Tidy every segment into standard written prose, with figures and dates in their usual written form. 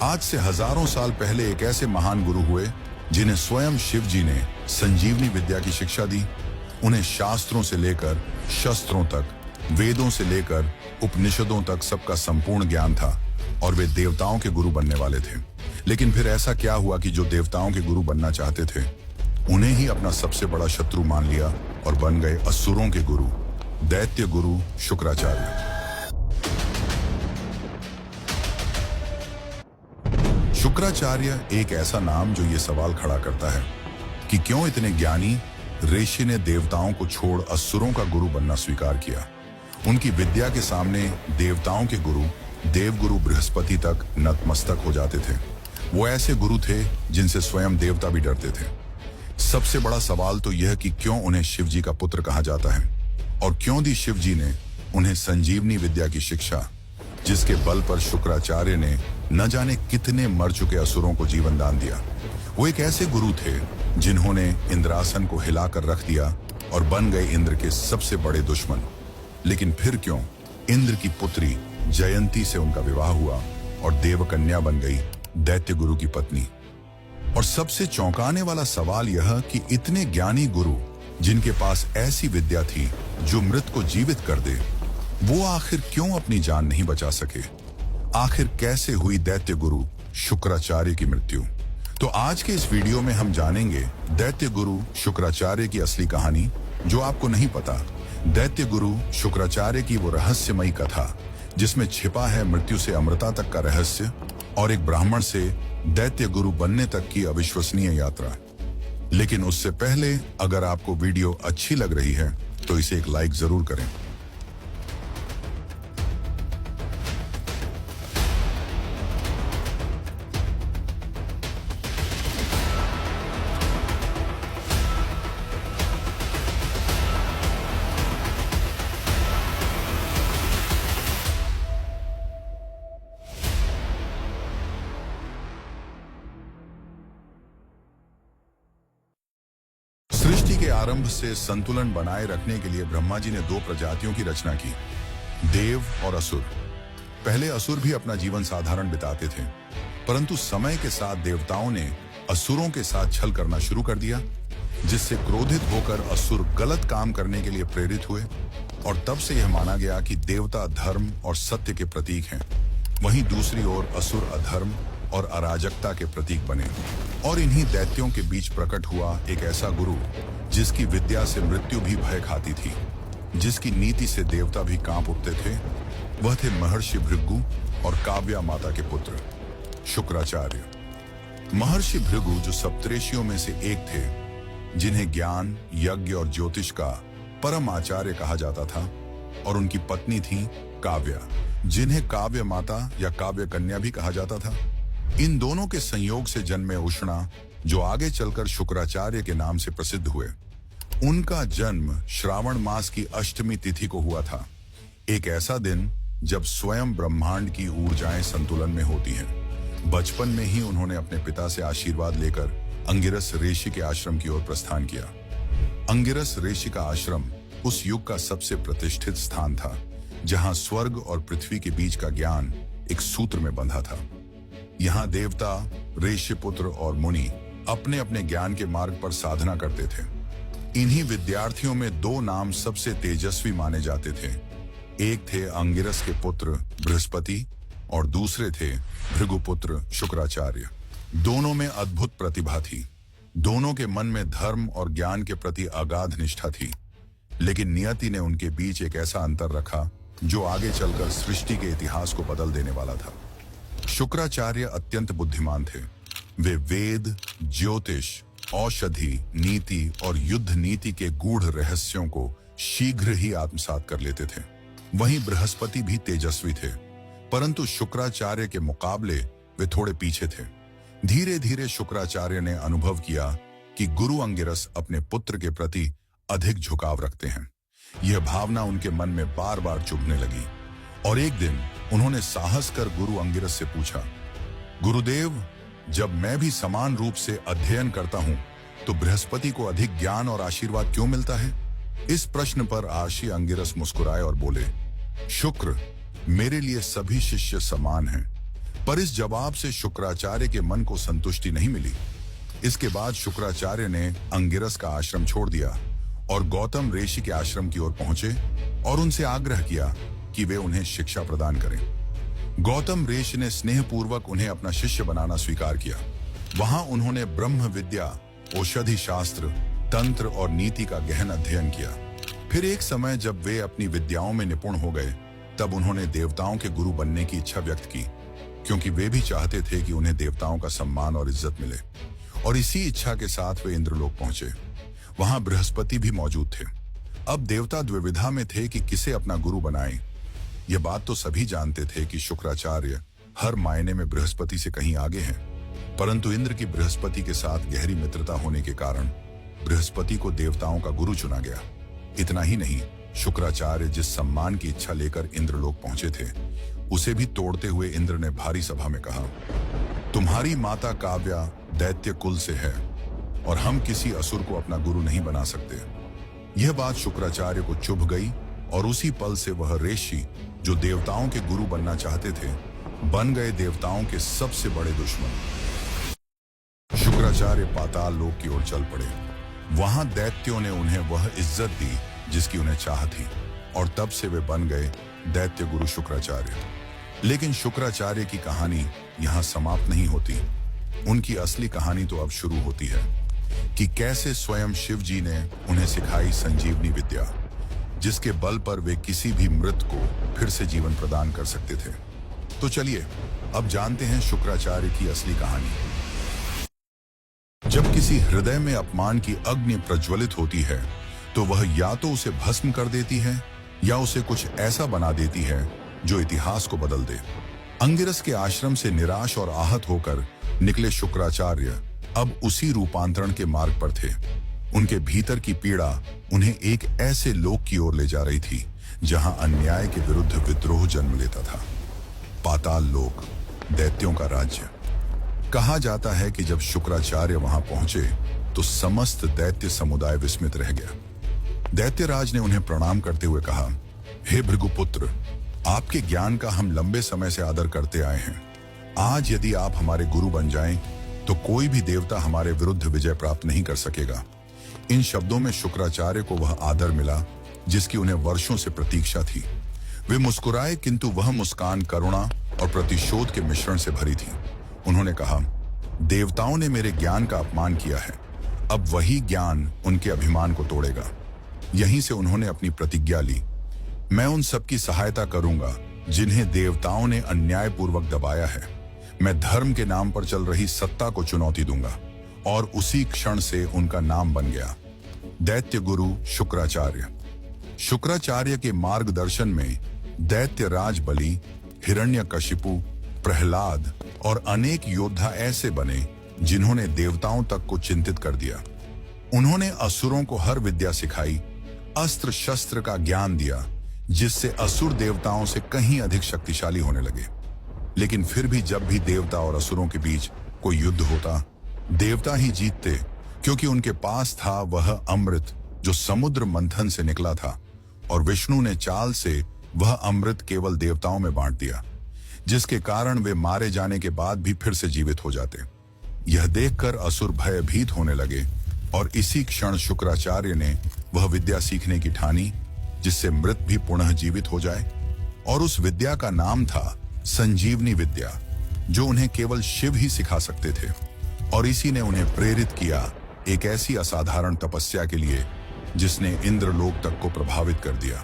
आज से हजारों साल पहले एक ऐसे महान गुरु हुए जिन्हें स्वयं शिव जी ने संजीवनी विद्या की शिक्षा दी। उन्हें शास्त्रों से लेकर शस्त्रों तक, वेदों से लेकर उपनिषदों तक सबका संपूर्ण ज्ञान था और वे देवताओं के गुरु बनने वाले थे। लेकिन फिर ऐसा क्या हुआ कि जो देवताओं के गुरु बनना चाहते थे उन्हें ही अपना सबसे बड़ा शत्रु मान लिया और बन गए असुरों के गुरु, दैत्य गुरु शुक्राचार्य। शुक्राचार्य एक ऐसा नाम जो ये सवाल खड़ा करता है कि क्यों इतने ज्ञानी ऋषि ने देवताओं को छोड़ असुरों का गुरु बनना स्वीकार किया। उनकी विद्या के सामने देवताओं के गुरु देवगुरु बृहस्पति तक नतमस्तक हो जाते थे। वो ऐसे गुरु थे जिनसे स्वयं देवता भी डरते थे। सबसे बड़ा सवाल तो यह कि क्यों उन्हें शिव जी का पुत्र कहा जाता है और क्यों दी शिव जी ने उन्हें संजीवनी विद्या की शिक्षा, जिसके बल पर शुक्राचार्य ने न जाने कितने मर चुके असुरों को जीवन दान दिया। वो एक ऐसे गुरु थे जिन्होंने इंद्रासन को हिलाकर रख दिया और बन गए इंद्र के सबसे बड़े दुश्मन। लेकिन फिर क्यों इंद्र की पुत्री जयंती से उनका विवाह हुआ और देवकन्या बन गई दैत्य गुरु की पत्नी। और सबसे चौंकाने वाला सवाल यह कि इतने ज्ञानी गुरु जिनके पास ऐसी विद्या थी जो मृत को जीवित कर दे, वो आखिर क्यों अपनी जान नहीं बचा सके। आखिर कैसे हुई दैत्य गुरु शुक्राचार्य की मृत्यु। तो आज के इस वीडियो में हम जानेंगे दैत्य गुरु शुक्राचार्य की असली कहानी जो आपको नहीं पता। दैत्य गुरु शुक्राचार्य की वो रहस्यमयी कथा जिसमें छिपा है मृत्यु से अमरता तक का रहस्य और एक ब्राह्मण से दैत्य गुरु बनने तक की अविश्वसनीय यात्रा। लेकिन उससे पहले अगर आपको वीडियो अच्छी लग रही है तो इसे एक लाइक जरूर करें। सृष्टि के आरंभ से संतुलन बनाए रखने के लिए ब्रह्मा जी ने दो प्रजातियों की रचना की, देव और असुर। पहले असुर भी अपना जीवन साधारण बिताते थे, परंतु समय के साथ देवताओं ने असुरों के साथ छल करना शुरू कर दिया, जिससे क्रोधित होकर असुर गलत काम करने के लिए प्रेरित हुए और तब से यह माना गया कि देवता धर्म और सत्य के प्रतीक हैं। वहीं दूसरी ओर असुर अधर्म और अराजकता के प्रतीक बने और इन्हीं दैत्यों के बीच प्रकट हुआ एक ऐसा गुरु जिसकी विद्या से मृत्यु भी भय खाती थी, जिसकी नीति से देवता भी कांप उठते थे। वह थे महर्षि भृगु और काव्या माता के पुत्र शुक्राचार्य। महर्षि भृगु जो सप्तऋषियों में से एक थे, जिन्हें ज्ञान, यज्ञ और ज्योतिष का परम आचार्य कहा जाता था, और उनकी पत्नी थी काव्या, जिन्हें काव्य माता या काव्य कन्या भी कहा जाता था। इन दोनों के संयोग से जन्मे उष्णा, जो आगे चलकर शुक्राचार्य के नाम से प्रसिद्ध हुए। उनका जन्म श्रावण मास की अष्टमी तिथि को हुआ था, एक ऐसा दिन जब स्वयं ब्रह्मांड की ऊर्जाएं संतुलन में होती हैं। बचपन में ही उन्होंने अपने पिता से आशीर्वाद लेकर अंगिरस ऋषि के आश्रम की ओर प्रस्थान किया। अंगिरस ऋषि का आश्रम उस युग का सबसे प्रतिष्ठित स्थान था, जहां स्वर्ग और पृथ्वी के बीच का ज्ञान एक सूत्र में बंधा था। यहाँ देवता, ऋषि पुत्र और मुनि अपने अपने ज्ञान के मार्ग पर साधना करते थे। इन्हीं विद्यार्थियों में दो नाम सबसे तेजस्वी माने जाते थे। एक थे अंगिरस के पुत्र बृहस्पति और दूसरे थे भृगुपुत्र शुक्राचार्य। दोनों में अद्भुत प्रतिभा थी। दोनों के मन में धर्म और ज्ञान के प्रति अगाध निष्ठा थी। लेकिन नियति ने उनके बीच एक ऐसा अंतर रखा जो आगे चलकर सृष्टि के इतिहास को बदल देने वाला था। शुक्राचार्य अत्यंत बुद्धिमान थे। वे वेद, ज्योतिष, औषधि, नीति और युद्ध नीति के गूढ़ रहस्यों को शीघ्र ही आत्मसात कर लेते थे। वहीं बृहस्पति भी तेजस्वी थे, परंतु शुक्राचार्य के मुकाबले वे थोड़े पीछे थे। धीरे धीरे शुक्राचार्य ने अनुभव किया कि गुरु अंगिरस अपने पुत्र के प्रति अधिक झुकाव रखते हैं। यह भावना उनके मन में बार बार चुभने लगी और एक दिन उन्होंने साहस कर गुरु अंगिरस से पूछा, गुरुदेव, जब मैं भी समान रूप से अध्ययन करता हूं तो बृहस्पति को अधिक ज्ञान और आशीर्वाद क्यों मिलता है? इस प्रश्न पर आशी अंगिरस मुस्कुराए और बोले, शुक्र, मेरे लिए सभी शिष्य समान हैं। पर इस जवाब से शुक्राचार्य के मन को संतुष्टि नहीं मिली। इसके बाद शुक्राचार्य ने अंगिरस का आश्रम छोड़ दिया और गौतम ऋषि के आश्रम की ओर पहुंचे और उनसे आग्रह किया कि वे उन्हें शिक्षा प्रदान करें। गौतम ऋषि ने स्नेहपूर्वक उन्हें अपना शिष्य बनाना स्वीकार किया। वहां उन्होंने ब्रह्म विद्या, औषधि शास्त्र, तंत्र और नीति का गहन अध्ययन किया। फिर एक समय जब वे अपनी विद्याओं में निपुण हो गए, तब उन्होंने देवताओं के गुरु बनने की इच्छा व्यक्त की, क्योंकि वे भी चाहते थे कि उन्हें देवताओं का सम्मान और इज्जत मिले। और इसी इच्छा के साथ वे इंद्रलोक पहुंचे। वहां बृहस्पति भी मौजूद थे। अब देवता द्विविधा में थे कि किसे अपना गुरु बनाएं। यह बात तो सभी जानते थे कि शुक्राचार्य हर मायने में बृहस्पति से कहीं आगे हैं, परंतु इंद्र की बृहस्पति के साथ गहरी मित्रता होने के कारण बृहस्पति को देवताओं का गुरु चुना गया। इतना ही नहीं, शुक्राचार्य जिस सम्मान की इच्छा लेकर इंद्रलोक पहुंचे थे, उसे भी तोड़ते हुए इंद्र ने भारी सभा में कहा, तुम्हारी माता काव्या दैत्य कुल से है और हम किसी असुर को अपना गुरु नहीं बना सकते। यह बात शुक्राचार्य को चुभ गई और उसी पल से वह ऋषि जो देवताओं के गुरु बनना चाहते थे, बन गए देवताओं के सबसे बड़े दुश्मन। शुक्राचार्य पाताल लोक की ओर चल पड़े। वहां दैत्यों ने उन्हें वह इज्जत दी जिसकी उन्हें चाह थी, और तब से वे बन गए दैत्य गुरु शुक्राचार्य। लेकिन शुक्राचार्य की कहानी यहां समाप्त नहीं होती। उनकी असली कहानी तो अब शुरू होती है कि कैसे स्वयं शिव जी ने उन्हें सिखाई संजीवनी विद्या, जिसके बल पर वे किसी भी मृत को फिर से जीवन प्रदान कर सकते थे। तो चलिए अब जानते हैं शुक्राचार्य की असली कहानी। जब किसी हृदय में अपमान की अग्नि प्रज्वलित होती है, तो वह या तो उसे भस्म कर देती है या उसे कुछ ऐसा बना देती है जो इतिहास को बदल दे। अंगिरस के आश्रम से निराश और आहत होकर निकले शुक्राचार्य अब उसी रूपांतरण के मार्ग पर थे। उनके भीतर की पीड़ा उन्हें एक ऐसे लोक की ओर ले जा रही थी जहां अन्याय के विरुद्ध विद्रोह जन्म लेता था। पाताल लोक, दैत्यों का राज्य। कहा जाता है कि जब शुक्राचार्य वहां पहुंचे तो समस्त दैत्य समुदाय विस्मित रह गया। दैत्यराज ने उन्हें प्रणाम करते हुए कहा, हे भृगुपुत्र, आपके ज्ञान का हम लंबे समय से आदर करते आए हैं। आज यदि आप हमारे गुरु बन जाएं, तो कोई भी देवता हमारे विरुद्ध विजय प्राप्त नहीं कर सकेगा। इन शब्दों में शुक्राचार्य को वह आदर मिला जिसकी उन्हें वर्षों से प्रतीक्षा थी। वे मुस्कुराए, किंतु वह मुस्कान करुणा और प्रतिशोध के मिश्रण से भरी थी। उन्होंने कहा, देवताओं ने मेरे ज्ञान का अपमान किया है, अब वही ज्ञान उनके अभिमान को तोड़ेगा। यहीं से उन्होंने अपनी प्रतिज्ञा ली, मैं उन सबकी सहायता करूंगा जिन्हें देवताओं ने अन्यायपूर्वक दबाया है। मैं धर्म के नाम पर चल रही सत्ता को चुनौती दूंगा। और उसी क्षण से उनका नाम बन गया दैत्य गुरु शुक्राचार्य। शुक्राचार्य के मार्गदर्शन में दैत्य राज बलि, हिरण्यकशिपु, प्रहलाद और अनेक योद्धा ऐसे बने जिन्होंने देवताओं तक को चिंतित कर दिया। उन्होंने असुरों को हर विद्या सिखाई, अस्त्र शस्त्र का ज्ञान दिया, जिससे असुर देवताओं से कहीं अधिक शक्तिशाली होने लगे। लेकिन फिर भी जब भी देवता और असुरों के बीच कोई युद्ध होता, देवता ही जीतते, क्योंकि उनके पास था वह अमृत जो समुद्र मंथन से निकला था, और विष्णु ने चाल से वह अमृत केवल देवताओं में बांट दिया, जिसके कारण वे मारे जाने के बाद भी फिर से जीवित हो जाते। यह देखकर असुर भयभीत होने लगे और इसी क्षण शुक्राचार्य ने वह विद्या सीखने की ठानी जिससे मृत भी पुनः जीवित हो जाए, और उस विद्या का नाम था संजीवनी विद्या, जो उन्हें केवल शिव ही सिखा सकते थे। और इसी ने उन्हें प्रेरित किया एक ऐसी असाधारण तपस्या के लिए जिसने इंद्रलोक तक को प्रभावित कर दिया।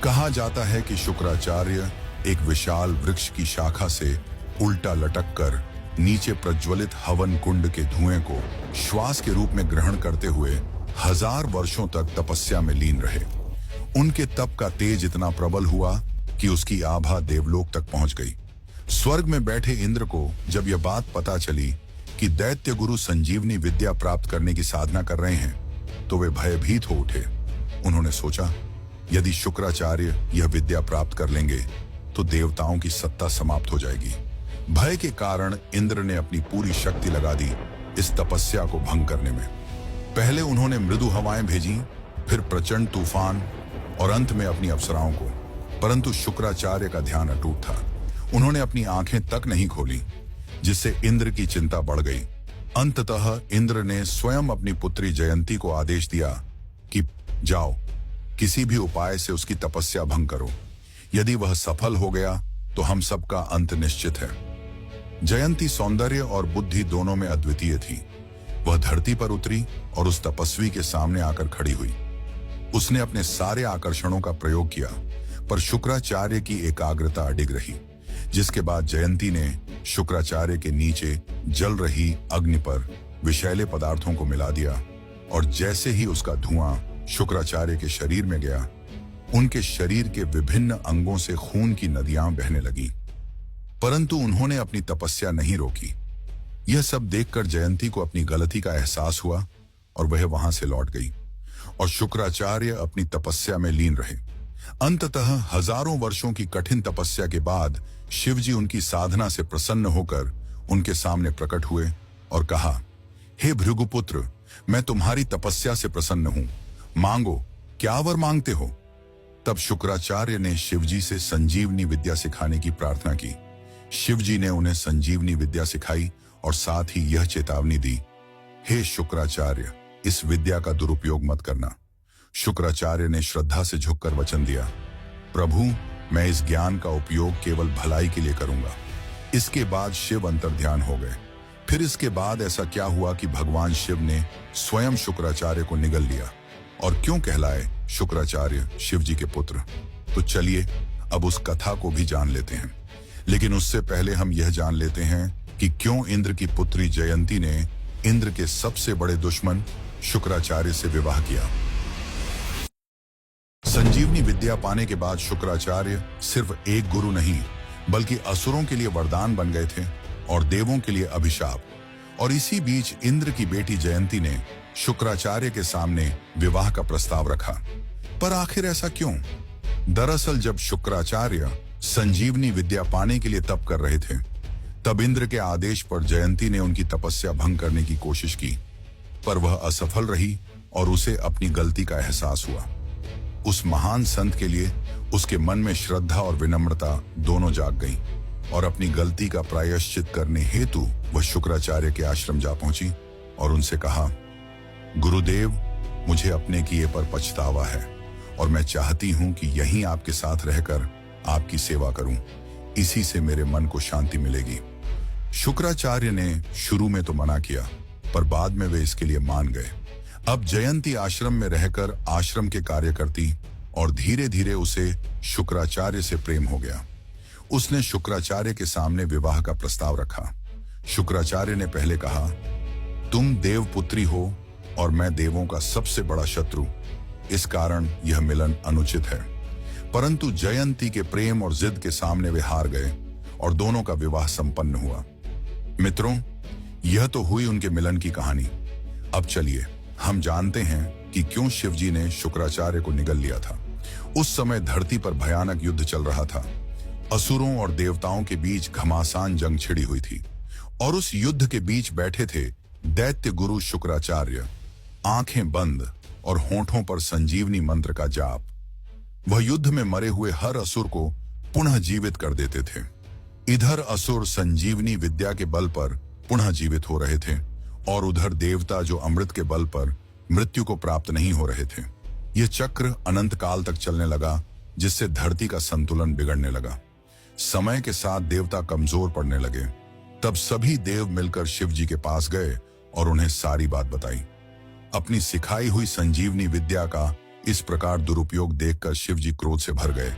कहा जाता है कि शुक्राचार्य एक विशाल वृक्ष की शाखा से उल्टा लटक कर नीचे प्रज्वलित हवन कुंड के धुएं को श्वास के रूप में ग्रहण करते हुए 1000 वर्षों तक तपस्या में लीन रहे। उनके तप का तेज इतना प्रबल हुआ कि उसकी आभा देवलोक तक पहुंच गई। स्वर्ग में बैठे इंद्र को जब यह बात पता चली कि दैत्य गुरु संजीवनी विद्या प्राप्त करने की साधना कर रहे हैं, तो वे भयभीत हो उठे। उन्होंने सोचा, यदि शुक्राचार्य यह विद्या प्राप्त कर लेंगे तो देवताओं की सत्ता समाप्त हो जाएगी। भय के कारण इंद्र ने अपनी पूरी शक्ति लगा दी इस तपस्या को भंग करने में। पहले उन्होंने मृदु हवाएं भेजी, फिर प्रचंड तूफान और अंत में अपनी अप्सराओं को, परंतु शुक्राचार्य का ध्यान अटूट था। उन्होंने अपनी आंखें तक नहीं खोली, जिससे इंद्र की चिंता बढ़ गई। अंततः इंद्र ने स्वयं अपनी पुत्री जयंती को आदेश दिया कि जाओ, किसी भी उपाय से उसकी तपस्या भंग करो। यदि वह सफल हो गया तो हम सबका अंत निश्चित है। जयंती सौंदर्य और बुद्धि दोनों में अद्वितीय थी। वह धरती पर उतरी और उस तपस्वी के सामने आकर खड़ी हुई। उसने अपने सारे आकर्षणों का प्रयोग किया, पर शुक्राचार्य की एकाग्रता अडिग रही। जिसके बाद जयंती ने शुक्राचार्य के नीचे जल रही अग्नि पर विषैले पदार्थों को मिला दिया, और जैसे ही उसका धुआं शुक्राचार्य के शरीर में गया, उनके शरीर के विभिन्न अंगों से खून की नदियां बहने लगी। परंतु उन्होंने अपनी तपस्या नहीं रोकी। यह सब देखकर जयंती को अपनी गलती का एहसास हुआ और वह वहां से लौट गई, और शुक्राचार्य अपनी तपस्या में लीन रहे। अंततः हजारों वर्षों की कठिन तपस्या के बाद शिवजी उनकी साधना से प्रसन्न होकर उनके सामने प्रकट हुए और कहा, हे भृगुपुत्र, मैं तुम्हारी तपस्या से प्रसन्न हूं, मांगो, क्या वर मांगते हो? तब शुक्राचार्य ने शिवजी से संजीवनी विद्या सिखाने की प्रार्थना की। शिवजी ने उन्हें संजीवनी विद्या सिखाई और साथ ही यह चेतावनी दी, हे शुक्राचार्य, इस विद्या का दुरुपयोग मत करना। शुक्राचार्य ने श्रद्धा से झुककर वचन दिया, प्रभु, मैं इस ज्ञान का उपयोग केवल भलाई के लिए करूंगा। इसके बाद शिव अंतर्ध्यान हो गए। फिर इसके बाद ऐसा क्या हुआ कि भगवान शिव ने स्वयं शुक्राचार्य को निगल लिया, और क्यों कहलाए शुक्राचार्य शिव जी के पुत्र? तो चलिए अब उस कथा को भी जान लेते हैं। लेकिन उससे पहले हम यह जान लेते हैं कि क्यों इंद्र की पुत्री जयंती ने इंद्र के सबसे बड़े दुश्मन शुक्राचार्य से विवाह किया। संजीवनी विद्या पाने के बाद शुक्राचार्य सिर्फ एक गुरु नहीं, बल्कि असुरों के लिए वरदान बन गए थे और देवों के लिए अभिशाप। और इसी बीच इंद्र की बेटी जयंती ने शुक्राचार्य के सामने विवाह का प्रस्ताव रखा। पर आखिर ऐसा क्यों? दरअसल जब शुक्राचार्य संजीवनी विद्या पाने के लिए तप कर रहे थे, तब इंद्र के आदेश पर जयंती ने उनकी तपस्या भंग करने की कोशिश की, पर वह असफल रही और उसे अपनी गलती का एहसास हुआ। उस महान संत के लिए उसके मन में श्रद्धा और विनम्रता दोनों जाग गईं, और अपनी गलती का प्रायश्चित करने हेतु वह शुक्राचार्य के आश्रम जा पहुंची और उनसे कहा, गुरुदेव, मुझे अपने किए पर पछतावा है और मैं चाहती हूं कि यहीं आपके साथ रहकर आपकी सेवा करूं। इसी से मेरे मन को शांति मिलेगी। शुक्राचार्य ने शुरू में तो मना किया, पर बाद में वे इसके लिए मान गए। अब जयंती आश्रम में रहकर आश्रम के कार्य करती और धीरे धीरे उसे शुक्राचार्य से प्रेम हो गया। उसने शुक्राचार्य के सामने विवाह का प्रस्ताव रखा। शुक्राचार्य ने पहले कहा, तुम देवपुत्री हो और मैं देवों का सबसे बड़ा शत्रु, इस कारण यह मिलन अनुचित है। परंतु जयंती के प्रेम और जिद के सामने वे हार गए और दोनों का विवाह संपन्न हुआ। मित्रों, यह तो हुई उनके मिलन की कहानी। अब चलिए हम जानते हैं कि क्यों शिवजी ने शुक्राचार्य को निगल लिया था। उस समय धरती पर भयानक युद्ध चल रहा था। असुरों और देवताओं के बीच घमासान जंग छिड़ी हुई थी, और उस युद्ध के बीच बैठे थे दैत्य गुरु शुक्राचार्य, आंखें बंद और होठों पर संजीवनी मंत्र का जाप। वह युद्ध में मरे हुए हर असुर को पुनः जीवित कर देते थे। इधर असुर संजीवनी विद्या के बल पर पुनः जीवित हो रहे थे, और उधर देवता जो अमृत के बल पर मृत्यु को प्राप्त नहीं हो रहे थे। यह चक्र अनंत काल तक चलने लगा, जिससे धरती का संतुलन बिगड़ने लगा। समय के साथ देवता कमजोर पड़ने लगे। तब सभी देव मिलकर शिव जी के पास गए और उन्हें सारी बात बताई। अपनी सिखाई हुई संजीवनी विद्या का इस प्रकार दुरुपयोग देखकर शिव जी क्रोध से भर गए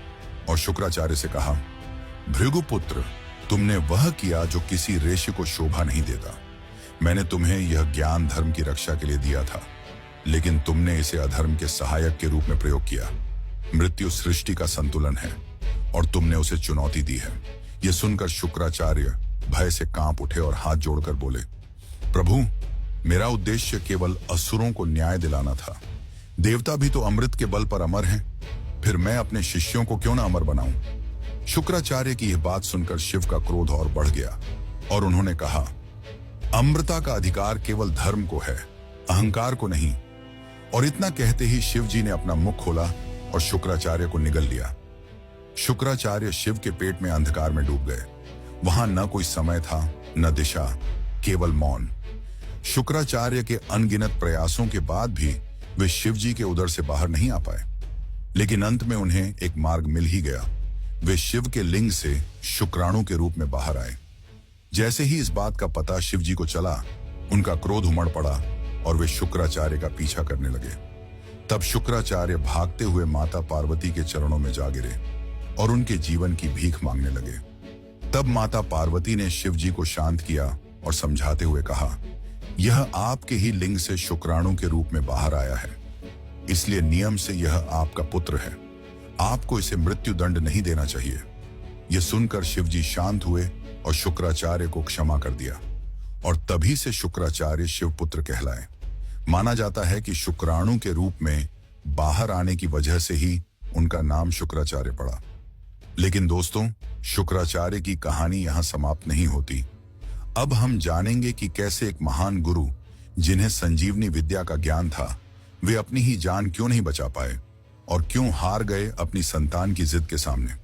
और शुक्राचार्य से कहा, भृगुपुत्र, तुमने वह किया जो किसी ऋषि को शोभा नहीं देता। मैंने तुम्हें यह ज्ञान धर्म की रक्षा के लिए दिया था, लेकिन तुमने इसे अधर्म के सहायक के रूप में प्रयोग किया। मृत्यु सृष्टि का संतुलन है और तुमने उसे चुनौती दी है। यह सुनकर शुक्राचार्य भय से कांप उठे और हाथ जोड़कर बोले, प्रभु, मेरा उद्देश्य केवल असुरों को न्याय दिलाना था। देवता भी तो अमृत के बल पर अमर हैं, फिर मैं अपने शिष्यों को क्यों ना अमर बनाऊं? शुक्राचार्य की यह बात सुनकर शिव का क्रोध और बढ़ गया और उन्होंने कहा, अमृता का अधिकार केवल धर्म को है, अहंकार को नहीं। और इतना कहते ही शिव जी ने अपना मुख खोला और शुक्राचार्य को निगल लिया। शुक्राचार्य शिव के पेट में अंधकार में डूब गए। वहां न कोई समय था, न दिशा, केवल मौन। शुक्राचार्य के अनगिनत प्रयासों के बाद भी वे शिव जी के उदर से बाहर नहीं आ पाए, लेकिन अंत में उन्हें एक मार्ग मिल ही गया। वे शिव के लिंग से शुक्राणु के रूप में बाहर आए। जैसे ही इस बात का पता शिव जी को चला, उनका क्रोध उमड़ पड़ा और वे शुक्राचार्य का पीछा करने लगे। तब शुक्राचार्य भागते हुए माता पार्वती के चरणों में जा गिरे और उनके जीवन की भीख मांगने लगे। तब माता पार्वती ने शिव जी को शांत किया और समझाते हुए कहा, यह आपके ही लिंग से शुक्राणु के रूप में बाहर आया है, इसलिए नियम से यह आपका पुत्र है। आपको इसे मृत्यु दंड नहीं देना चाहिए। यह सुनकर शिव जी शांत हुए और शुक्राचार्य को क्षमा कर दिया, और तभी से शुक्राचार्य शिवपुत्र कहलाए। माना जाता है कि शुक्राणु के रूप में बाहर आने की वजह से ही उनका नाम शुक्राचार्य पड़ा। लेकिन दोस्तों, शुक्राचार्य की कहानी यहां समाप्त नहीं होती। अब हम जानेंगे कि कैसे एक महान गुरु, जिन्हें संजीवनी विद्या का ज्ञान था, वे अपनी ही जान क्यों नहीं बचा पाए और क्यों हार गए अपनी संतान की जिद के सामने।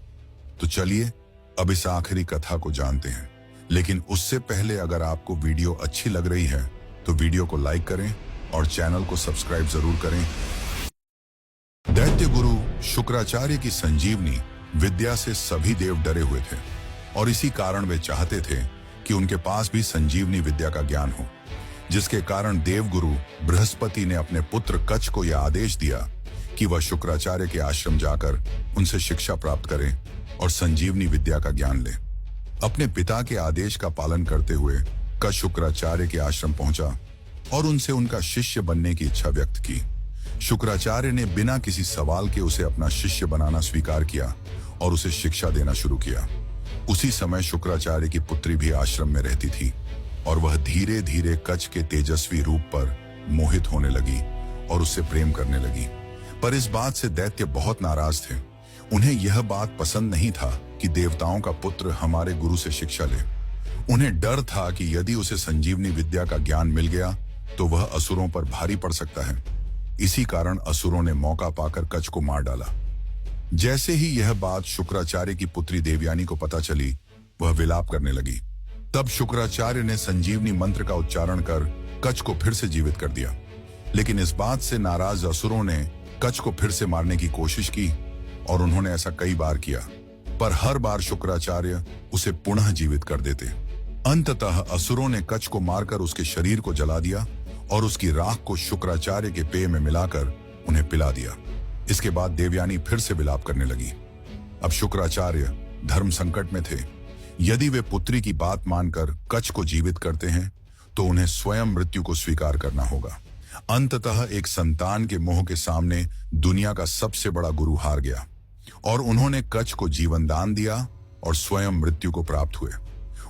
तो चलिए अब इस आखिरी कथा को जानते हैं। लेकिन उससे पहले अगर आपको वीडियो अच्छी लग रही है तो वीडियो को लाइक करें और चैनल को सब्सक्राइब जरूर करें। दैत्य गुरु शुक्राचार्य की संजीवनी विद्या से सभी देव डरे हुए थे, और इसी कारण वे चाहते थे कि उनके पास भी संजीवनी विद्या का ज्ञान हो, जिसके कारण देवगुरु बृहस्पति ने अपने पुत्र कच्छ को यह आदेश दिया कि वह शुक्राचार्य के आश्रम जाकर उनसे शिक्षा प्राप्त करे और संजीवनी विद्या का ज्ञान ले। अपने पिता के आदेश का पालन करते हुए कच्छ शुक्राचार्य के आश्रम पहुंचा और उनसे उनका शिष्य बनने की इच्छा व्यक्त की। शुक्राचार्य ने बिना किसी सवाल के उसे अपना शिष्य बनाना स्वीकार किया और उसे शिक्षा देना शुरू किया। उसी समय शुक्राचार्य की पुत्री भी आश्रम में रहती थी और वह धीरे धीरे कच्छ के तेजस्वी रूप पर मोहित होने लगी और उससे प्रेम करने लगी। पर इस बात से दैत्य बहुत नाराज थे। उन्हें यह बात पसंद नहीं था कि देवताओं का पुत्र हमारे गुरु से शिक्षा ले। उन्हें डर था कि यदि उसे संजीवनी विद्या का ज्ञान मिल गया तो वह असुरों पर भारी पड़ सकता है। इसी कारण असुरों ने मौका पाकर कच्छ को मार डाला। जैसे ही यह बात शुक्राचार्य की पुत्री देवयानी को पता चली, वह विलाप करने लगी। तब शुक्राचार्य ने संजीवनी मंत्र का उच्चारण कर कच्छ को फिर से जीवित कर दिया। लेकिन इस बात से नाराज असुरों ने कच्छ को फिर से मारने की कोशिश की और उन्होंने ऐसा कई बार किया, पर हर बार शुक्राचार्य उसे पुनः जीवित कर देते। अंततः असुरों ने कच्छ को मारकर उसके शरीर को जला दिया और उसकी राख को शुक्राचार्य के पेय में मिलाकर उन्हें पिला दिया। इसके बाद देवयानी फिर से विलाप करने लगी। अब शुक्राचार्य धर्म संकट में थे। यदि वे पुत्री की बात मानकर कच्छ को जीवित करते हैं तो उन्हें स्वयं मृत्यु को स्वीकार करना होगा। अंततः एक संतान के मोह के सामने दुनिया का सबसे बड़ा गुरु हार गया और उन्होंने कच्छ को जीवन दान दिया और स्वयं मृत्यु को प्राप्त हुए।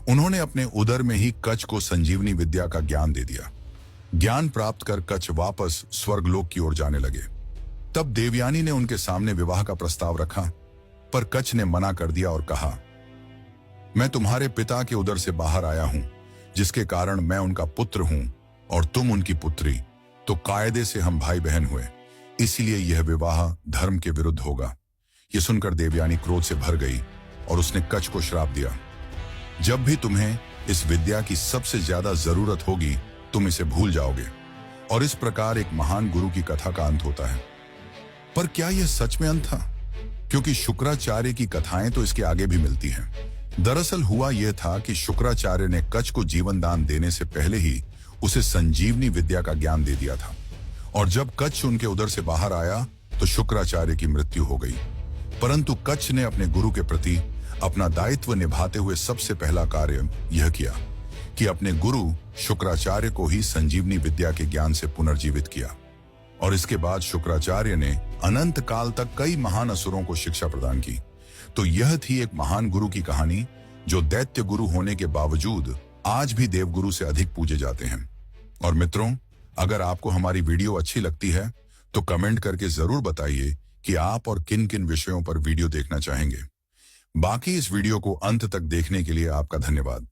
उन्होंने अपने उदर में ही कच्छ को संजीवनी विद्या का ज्ञान दे दिया। ज्ञान प्राप्त कर कच्छ वापस स्वर्गलोक की ओर जाने लगे। तब देवयानी ने उनके सामने विवाह का प्रस्ताव रखा, पर कच्छ ने मना कर दिया और कहा, मैं तुम्हारे पिता के उदर से बाहर आया हूं, जिसके कारण मैं उनका पुत्र हूं और तुम उनकी पुत्री, तो कायदे से हम भाई बहन हुए, इसलिए यह विवाह धर्म के विरुद्ध होगा। यह सुनकर देवयानी क्रोध से भर गई और उसने कच्छ को श्राप दिया, जब भी तुम्हें इस विद्या की सबसे ज्यादा जरूरत होगी तुम इसे भूल जाओगे। और इस प्रकार एक महान गुरु की कथा का अंत होता है। पर क्या यह सच में अंत था? क्योंकि शुक्राचार्य की कथाएं तो इसके आगे भी मिलती हैं। दरअसल हुआ यह था कि शुक्राचार्य ने कच्छ को जीवन दान देने से पहले ही उसे संजीवनी विद्या का ज्ञान दे दिया था, और जब कच्छ उनके उदर से बाहर आया तो शुक्राचार्य की मृत्यु हो गई। परंतु कच्छ ने अपने गुरु के प्रति अपना दायित्व निभाते हुए सबसे पहला कार्य यह किया कि अपने गुरु शुक्राचार्य को ही संजीवनी विद्या के ज्ञान से पुनर्जीवित किया। और इसके बाद शुक्राचार्य ने अनंत काल तक कई महान असुरों को शिक्षा प्रदान की। तो यह थी एक महान गुरु की कहानी, जो दैत्य गुरु होने के बावजूद आज भी देवगुरु से अधिक पूजे जाते हैं। और मित्रों, अगर आपको हमारी वीडियो अच्छी लगती है तो कमेंट करके जरूर बताइए कि आप और किन किन विषयों पर वीडियो देखना चाहेंगे। बाकी इस वीडियो को अंत तक देखने के लिए आपका धन्यवाद।